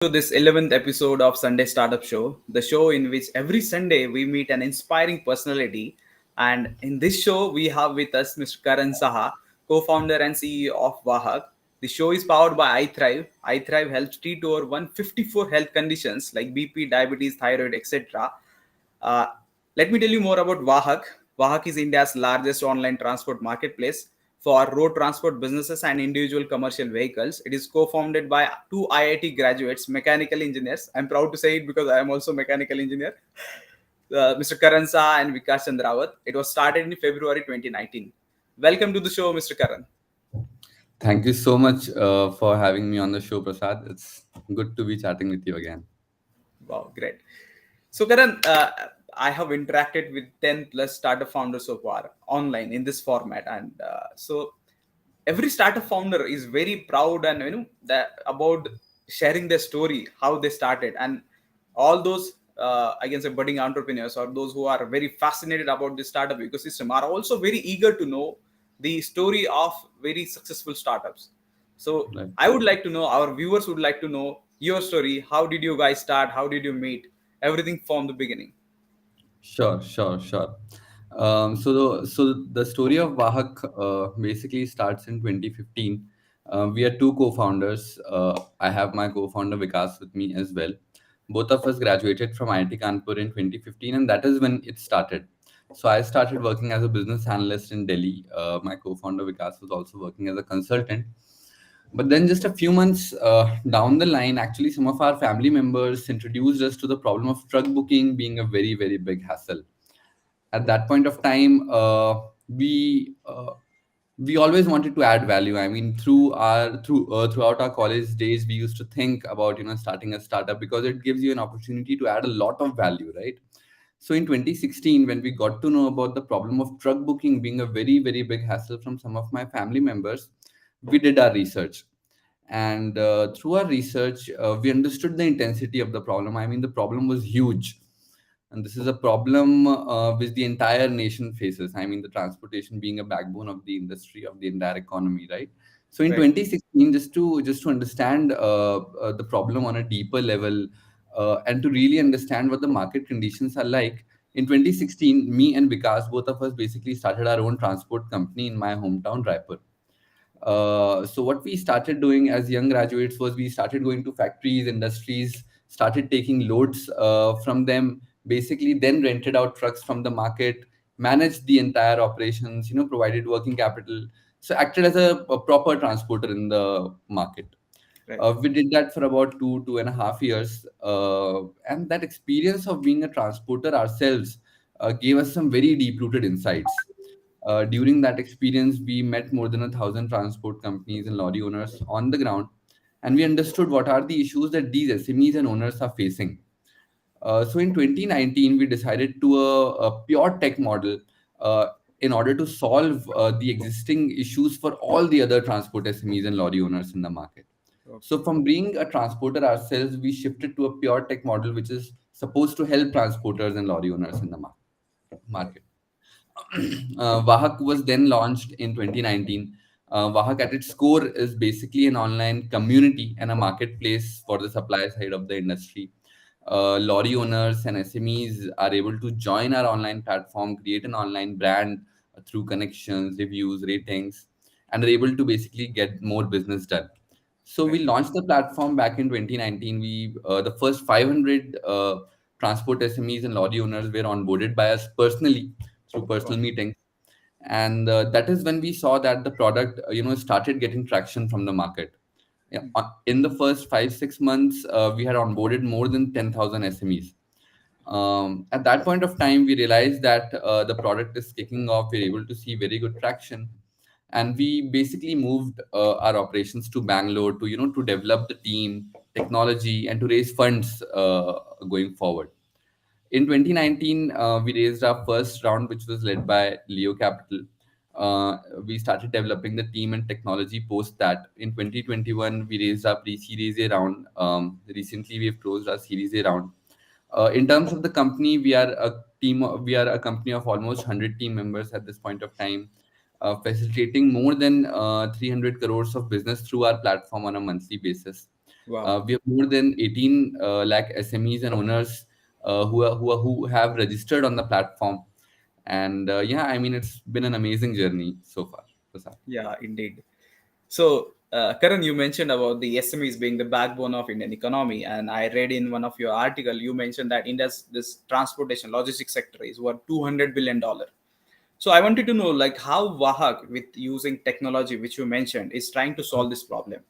to this 11th episode of Sunday Startup Show, the show in which every Sunday we meet an inspiring personality. And in this show, we have with us Mr. Karan Shaha, co founder and CEO of Vahak. The show is powered by iThrive. iThrive helps treat over 154 health conditions like BP, diabetes, thyroid, etc. Uh, Let me tell you more about Vahak. Vahak is India's largest online transport marketplace for road transport businesses and individual commercial vehicles. It is co-founded by two IIT graduates, mechanical engineers. I'm proud to say it because I am also mechanical engineer, Mr. Karan Shaha and Vikas Chandrawat. It was started in February 2019. Welcome to the show, Mr. Karan. Thank you so much for having me on the show, Prasad. It's good to be chatting with you again. Wow, great. So, Karan, I have interacted with 10 plus startup founders so far online in this format. And so every startup founder is very proud and, that about sharing their story, how they started. And all those, I can say, budding entrepreneurs or those who are very fascinated about the startup ecosystem are also very eager to know the story of very successful startups. So Right. I would like to know, our viewers would like to know your story. How did you guys start? How did you meet? Everything from the beginning. Sure. So the story of Vahak basically starts in 2015. We are two co-founders. I have my co-founder Vikas with me as well. Both of us graduated from IIT Kanpur in 2015, and that is when it started. So I started working as a business analyst in Delhi. My co-founder Vikas was also working as a consultant. But then, just a few months down the line, actually, some of our family members introduced us to the problem of truck booking being a very, very big hassle. At that point of time, we always wanted to add value. I mean, throughout our college days, we used to think about starting a startup because it gives you an opportunity to add a lot of value, right? So in 2016, when we got to know about the problem of truck booking being a very, very big hassle from some of my family members, we did our research. And through our research, we understood the intensity of the problem. I mean, the problem was huge. And this is a problem which the entire nation faces. I mean, the transportation being a backbone of the industry, of the entire economy, right? So in Right. 2016, just to understand the problem on a deeper level, and to really understand what the market conditions are like, in 2016, me and Vikas, both of us basically started our own transport company in my hometown, Raipur. So what we started doing as young graduates was we started going to factories, industries, started taking loads from them, basically then rented out trucks from the market, managed the entire operations, provided working capital. So acted as a proper transporter in the market. Right. We did that for about 2.5 years, and that experience of being a transporter ourselves gave us some very deep-rooted insights. During that experience, we met more than 1,000 transport companies and lorry owners on the ground, and we understood what are the issues that these SMEs and owners are facing. So in 2019, we decided to a pure tech model uh, in order to solve the existing issues for all the other transport SMEs and lorry owners in the market. So Okay. from being a transporter ourselves, we shifted to a pure tech model, which is supposed to help transporters and lorry owners in the market. Vahak was then launched in 2019. Vahak at its core is basically an online community and a marketplace for the supply side of the industry. Lorry owners and SMEs are able to join our online platform, create an online brand through connections, reviews, ratings, and are able to basically get more business done. So we Right. launched the platform back in 2019. We The first 500 transport SMEs and lorry owners were onboarded by us personally through Wow. personal meetings, and that is when we saw that the product started getting traction from the market. Yeah, in the first 5-6 months, we had onboarded more than 10,000 SMEs. At that point of time, we realized that the product is kicking off. We're able to see very good traction, and we basically moved our operations to Bangalore to to develop the team, technology, and to raise funds going forward. In 2019, we raised our first round, which was led by Leo Capital. We started developing the team and technology post that. In 2021, we raised our pre-series A round. Recently, we've closed our Series A round. In terms of the company, we are a company of almost 100 team members at this point of time, facilitating more than 300 crores of business through our platform on a monthly basis. Wow. We have more than 18 lakh SMEs and owners who have registered on the platform. And yeah, I mean, it's been an amazing journey so far, Prasad. Yeah, indeed. So, Karan, you mentioned about the SMEs being the backbone of Indian economy, and I read in one of your article you mentioned that India's this transportation logistics sector is worth $200 billion. So, I wanted to know like how Vahak, with using technology which you mentioned, is trying to solve this problem.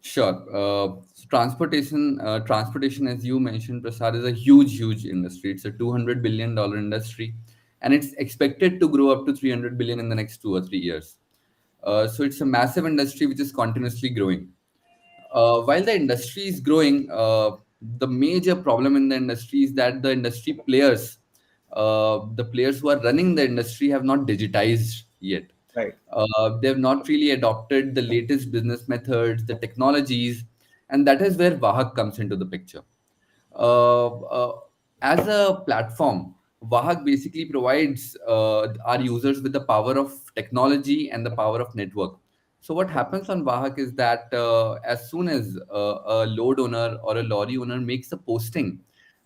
Sure. Transportation, as you mentioned, Prasad, is a huge, huge industry. It's a $200 billion industry, and it's expected to grow up to 300 billion in the next 2 or 3 years. So it's a massive industry which is continuously growing. While the industry is growing, the major problem in the industry is that the players who are running the industry have not digitized yet. Right. They've not really adopted the latest business methods, the technologies, and that is where Vahak comes into the picture. As a platform, Vahak basically provides our users with the power of technology and the power of network. So what happens on Vahak is that as soon as a load owner or a lorry owner makes a posting,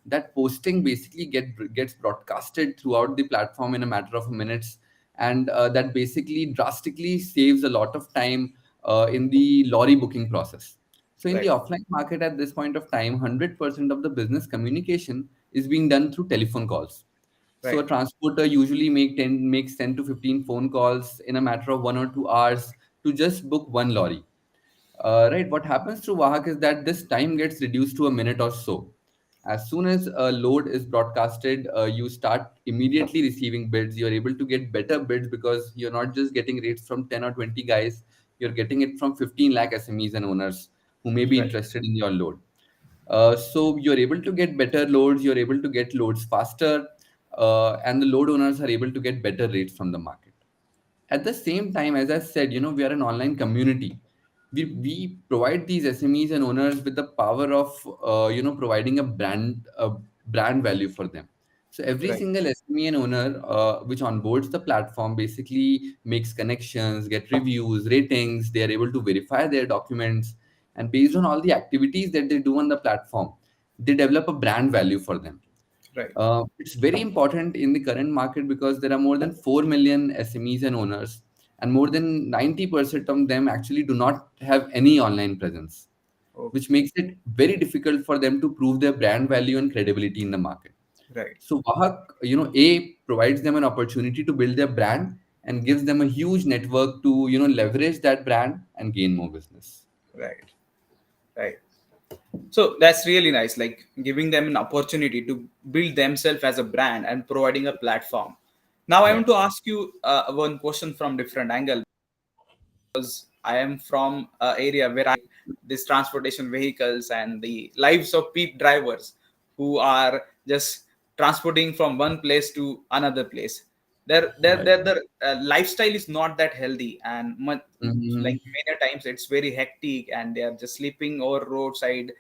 that posting basically gets broadcasted throughout the platform in a matter of minutes, and that basically drastically saves a lot of time in the lorry booking process. So in the Right. offline market at this point of time, 100% of the business communication is being done through telephone calls. So a Right. transporter usually makes 10 to 15 phone calls in a matter of 1 or 2 hours to just book one lorry. Right. What happens through Vahak is that this time gets reduced to a minute or so. As soon as a load is broadcasted, you start immediately receiving bids. You're able to get better bids because you're not just getting rates from 10 or 20 guys, you're getting it from 15 lakh SMEs and owners who may be Right. interested in your load. So you're able to get better loads, you're able to get loads faster, and the load owners are able to get better rates from the market. At the same time, as I said, we are an online community. We provide these SMEs and owners with the power of providing a brand value for them. So every Right. single SME and owner which onboards the platform basically makes connections, get reviews, ratings. They are able to verify their documents, and based on all the activities that they do on the platform, they develop a brand value for them. Right. It's very important in the current market because there are more than 4 million SMEs and owners, and more than 90% of them actually do not have any online presence, which Okay. makes it very difficult for them to prove their brand value and credibility in the market. Right. So Vahak, provides them an opportunity to build their brand and gives them a huge network to, leverage that brand and gain more business. Right. Right. So that's really nice, like giving them an opportunity to build themselves as a brand and providing a platform. Now, I Right. want to ask you one question from different angle, because I am from an area where I these transportation vehicles and the lives of peak drivers who are just transporting from one place to another place. Right. Their lifestyle is not that healthy, and much, like Mhm. many times it's very hectic, and they are just sleeping over roadside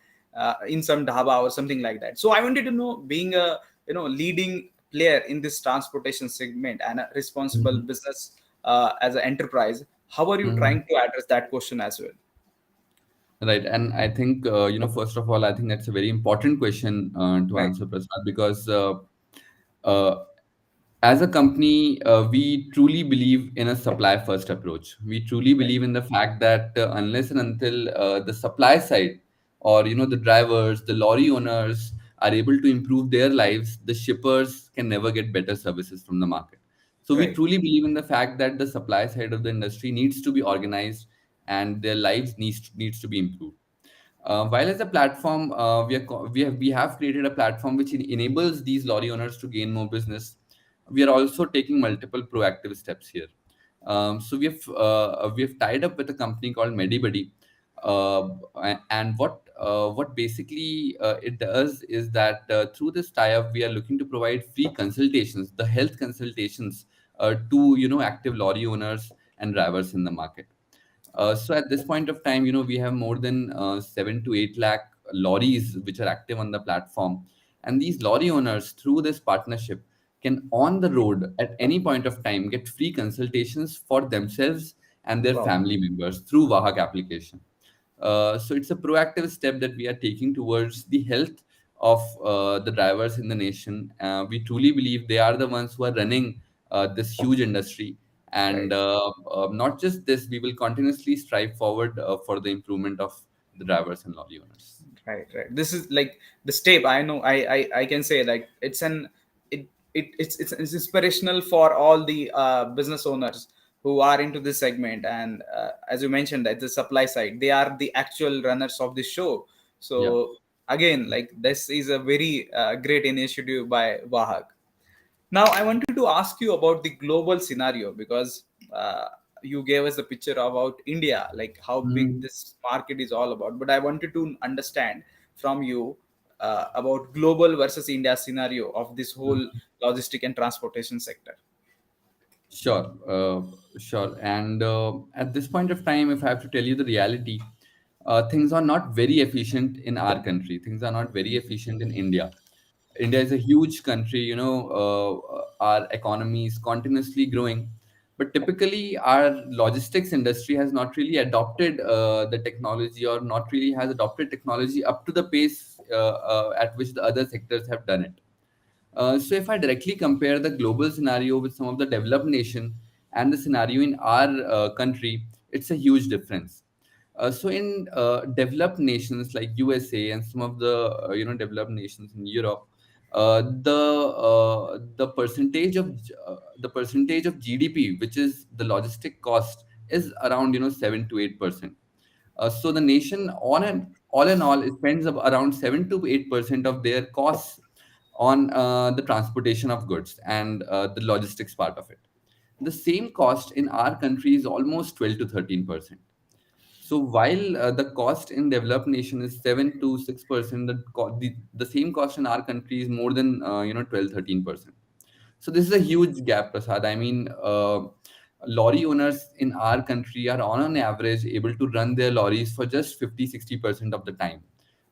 in some dhaba or something like that. So I wanted to know, being a leading player in this transportation segment and a responsible Mhm. business as an enterprise, how are you Mhm. trying to address that question as well? Right. And I think, first of all, I think that's a very important question to Right. answer, Prasad, because uh, as a company, we truly believe in a supply first approach. We truly Right. believe in the fact that unless and until the supply side, or the drivers, the lorry owners are able to improve their lives, the shippers can never get better services from the market. So we Right. truly believe in the fact that the supply side of the industry needs to be organized, and their lives needs to be improved. While as a platform, we have created a platform which enables these lorry owners to gain more business. We are also taking multiple proactive steps here. So we have tied up with a company called MediBuddy, uh, and what basically it does is that through this tie-up, we are looking to provide free consultations, the health consultations, to active lorry owners and drivers in the market. So at this point of time, we have more than 7 to 8 lakh lorries which are active on the platform, and these lorry owners, through this partnership, can on the road at any point of time get free consultations for themselves and their Wow. family members through Vahak application. So it's a proactive step that we are taking towards the health of the drivers in the nation. We truly believe they are the ones who are running this huge industry. And Right. not just this, we will continuously strive forward for the improvement of the drivers and lorry owners. Right. This is like the step. I know. I can say like it's an it's inspirational for all the business owners who are into this segment. And as you mentioned, at the supply side, they are the actual runners of the show. Yeah. So again, like this is a very great initiative by Vahak. Now, I wanted to ask you about the global scenario because you gave us a picture about India, like how big Mm, this market is all about. But I wanted to understand from you about global versus India scenario of this whole logistic and transportation sector. sure, sure. And at this point of time, if I have to tell you the reality, things are not very efficient in our country. Things are not very efficient in India. India is a huge country, our economy is continuously growing. But typically, our logistics industry has not really adopted the technology, or not really has adopted technology up to the pace at which the other sectors have done it. So if I directly compare the global scenario with some of the developed nation and the scenario in our country, it's a huge difference. So in developed nations like USA and some of the developed nations in Europe, the percentage of GDP, which is the logistic cost, is around 7 to 8%. So the nation all in all, it spends around 7 to 8% of their costs on the transportation of goods and the logistics part of it. The same cost in our country is almost 12 to 13%. So while the cost in developed nation is 7 to 6%, the same cost in our country is more than 12 13%. So this is a huge gap, Prasad. I mean, lorry owners in our country are on an average able to run their lorries for just 50 60% of the time.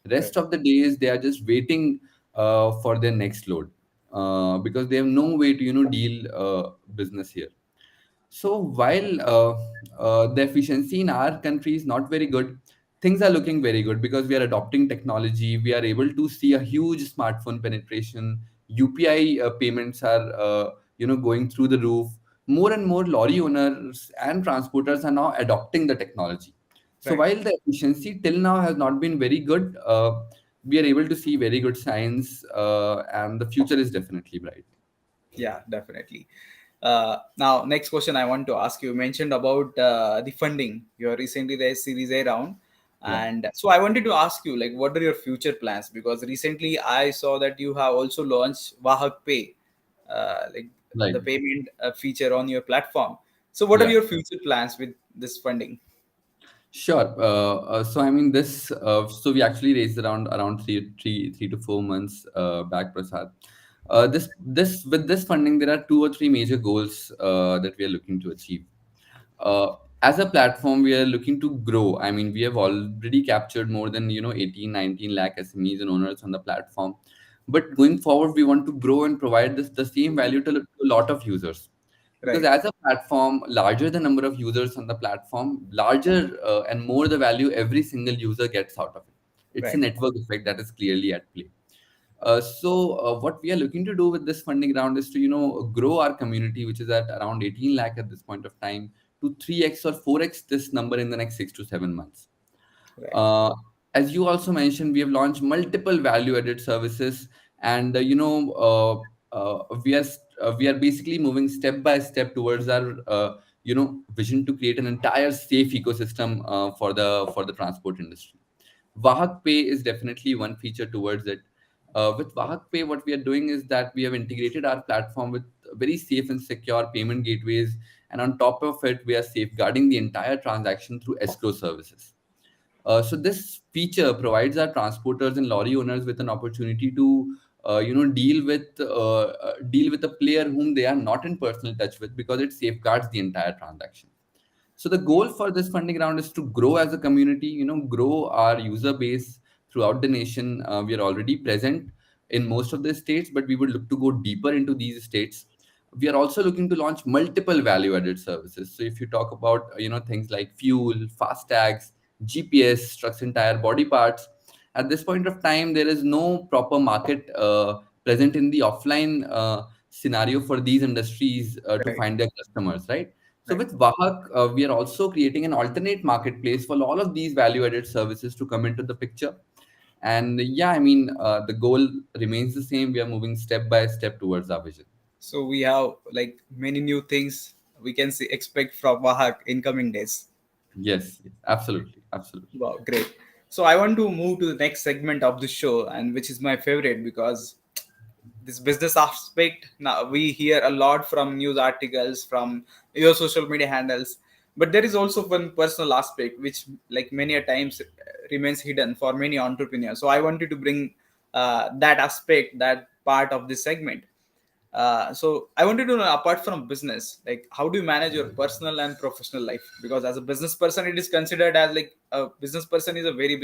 Right. Rest of the days they are just waiting for their next load, because they have no way to deal business here. So while the efficiency in our country is not very good, things are looking very good because we are adopting technology. We are able to see a huge smartphone penetration. UPI payments are going through the roof. More and more lorry owners and transporters are now adopting the technology. So Right. while the efficiency till now has not been very good, we are able to see very good signs, and the future is definitely bright. Yeah, definitely. Now, next question I want to ask you. You mentioned about the funding. You recently raised Series A round, Yeah, and so I wanted to ask you, like, what are your future plans? Because recently I saw that you have also launched Vahak Pay, like right. the payment feature on your platform. So, what are Yeah. your future plans with this funding? Sure. So I mean, this. So we actually raised around 3 to 4 months back, Prasad. This with this funding, there are 2 or 3 major goals that we are looking to achieve. As a platform, we are looking to grow. I mean, we have already captured more than 18 19 lakh SMEs and owners on the platform. But going forward, we want to grow and provide the same value to a lot of users, because Right. as a platform, larger the number of users on the platform, larger and more the value every single user gets out of it. It's a Right. network effect that is clearly at play. So what we are looking to do with this funding round is to grow our community, which is at around 18 lakh at this point of time, to 3x or 4x this number in the next 6 to 7 months. Right. uh, as you also mentioned, we have launched multiple value-added services, and we are basically moving step by step towards our vision to create an entire safe ecosystem for the transport industry. Vahak Pay is definitely one feature towards it. With Vahak Pay, what we are doing is that we have integrated our platform with very safe and secure payment gateways, and on top of it, we are safeguarding the entire transaction through escrow services. So this feature provides our transporters and lorry owners with an opportunity to deal with a player whom they are not in personal touch with, because it safeguards the entire transaction. So the goal for this funding round is to grow as a community, grow our user base throughout the nation. We are already present in most of the states, but we would look to go deeper into these states. We are also looking to launch multiple value-added services. So if you talk about things like fuel, fast tags, GPS, trucks' entire body parts. At this point of time, there is no proper market present in the offline scenario for these industries to Right, find their customers, right? So right. with Vahak, we are also creating an alternate marketplace for all of these value-added services to come into the picture. And yeah, I mean, the goal remains the same. We are moving step by step towards our vision. So we have like many new things we can see expect from Vahak in coming days. Yes, absolutely, absolutely. Wow, great. So I want to move to the next segment of the show, and which is my favorite because this business aspect now we hear a lot from news articles, from your social media handles, but there is also one personal aspect which, like many a times, remains hidden for many entrepreneurs. So I wanted to bring that aspect, that part of this segment. So I wanted to know, apart from business, like how do you manage your personal and professional life? Because as a business person, it is considered as like a business person is a very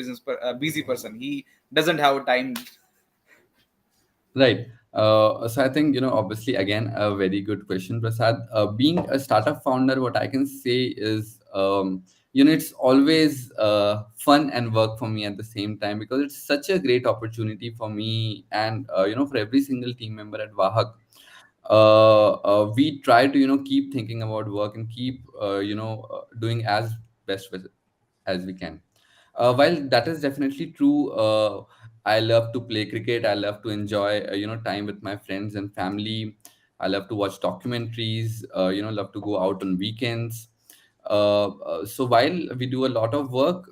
busy person. He doesn't have time. Right. So I think, obviously, again, a very good question, Prasad. Being a startup founder, what I can say is, it's always fun and work for me at the same time, because it's such a great opportunity for me and, for every single team member at Vahak. We try to, keep thinking about work and keep, doing as best as we can. While that is definitely true, I love to play cricket. I love to enjoy, time with my friends and family. I love to watch documentaries. Love to go out on weekends. So while we do a lot of work,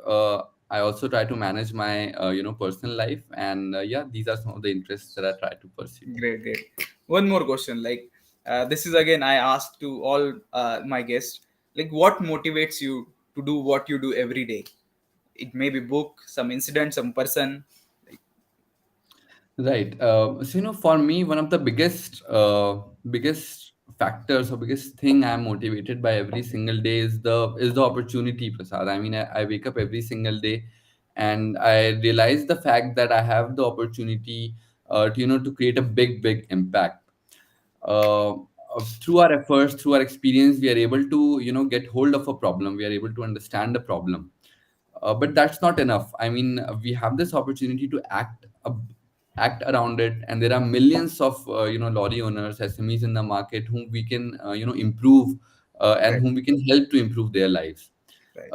I also try to manage my, personal life. And yeah, these are some of the interests that I try to pursue. Great, great. One more question. Like, this is again, I ask to all my guests, like, what motivates you to do what you do every day? It may be book, some incident, some person. Like, Right. So for me, one of the biggest factors or biggest thing I'm motivated by every single day is the opportunity, Prasad. I mean, I wake up every single day, and I realize the fact that I have the opportunity to create a big impact. Through our efforts, through our experience, we are able to get hold of a problem. We are able to understand the problem, but that's not enough. I mean, we have this opportunity to act around it, and there are millions of lorry owners, SMEs in the market whom we can improve, and right, whom we can help to improve their lives. right.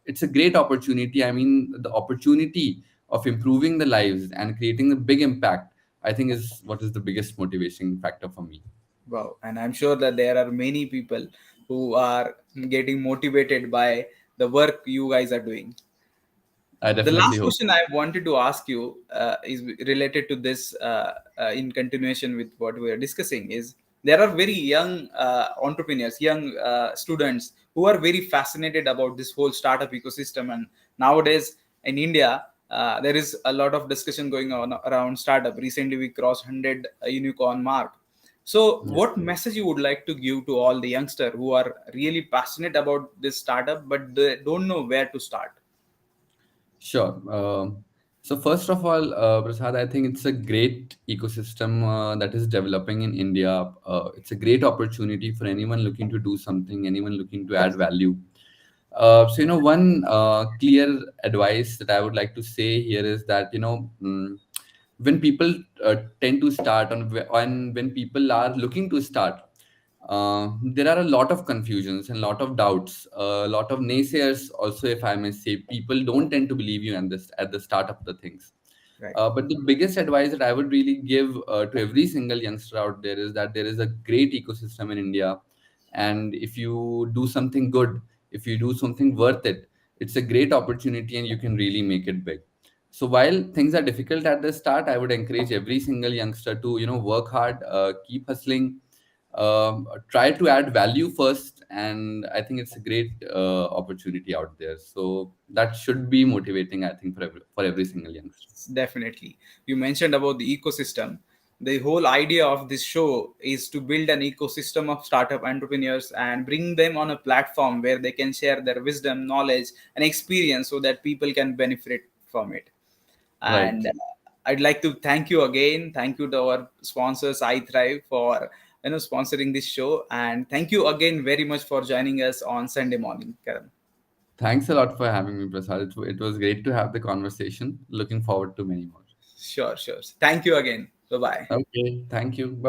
It's a great opportunity. I mean, the opportunity of improving the lives and creating a big impact, I think, is what is the biggest motivation factor for me. Wow. And I'm sure that there are many people who are getting motivated by the work you guys are doing. I The definitely last hope. question I wanted to ask you is related to this, in continuation with what we are discussing, is there are very young entrepreneurs, young students who are very fascinated about this whole startup ecosystem. And nowadays in India, there is a lot of discussion going on around startup. Recently, we crossed 100 unicorn mark. So, Yeah. what message you would like to give to all the youngsters who are really passionate about this startup, but they don't know where to start? Sure. So first of all, Prasad, I think it's a great ecosystem that is developing in India. It's a great opportunity for anyone looking to do something, anyone looking to add value. So one clear advice that I would like to say here is that when people tend to start and when people are looking to start, there are a lot of confusions and a lot of doubts, a lot of naysayers also, if I may say. People don't tend to believe you at the start of the things. Right. But the biggest advice that I would really give to every single youngster out there is that there is a great ecosystem in India. And if you do something good, if you do something worth it, it's a great opportunity and you can really make it big. So while things are difficult at the start, I would encourage every single youngster to, work hard, keep hustling, try to add value first. And I think it's a great opportunity out there. So that should be motivating, I think, for every single youngster. Definitely. You mentioned about the ecosystem. The whole idea of this show is to build an ecosystem of startup entrepreneurs and bring them on a platform where they can share their wisdom, knowledge, and experience so that people can benefit from it. Right. And I'd like to thank you again. Thank you to our sponsors, iThrive, for sponsoring this show. And thank you again very much for joining us on Sunday morning, Karan. Thanks a lot for having me, Prasad. It was great to have the conversation. Looking forward to many more. Sure, sure. Thank you again. Bye bye. Okay, thank you. Bye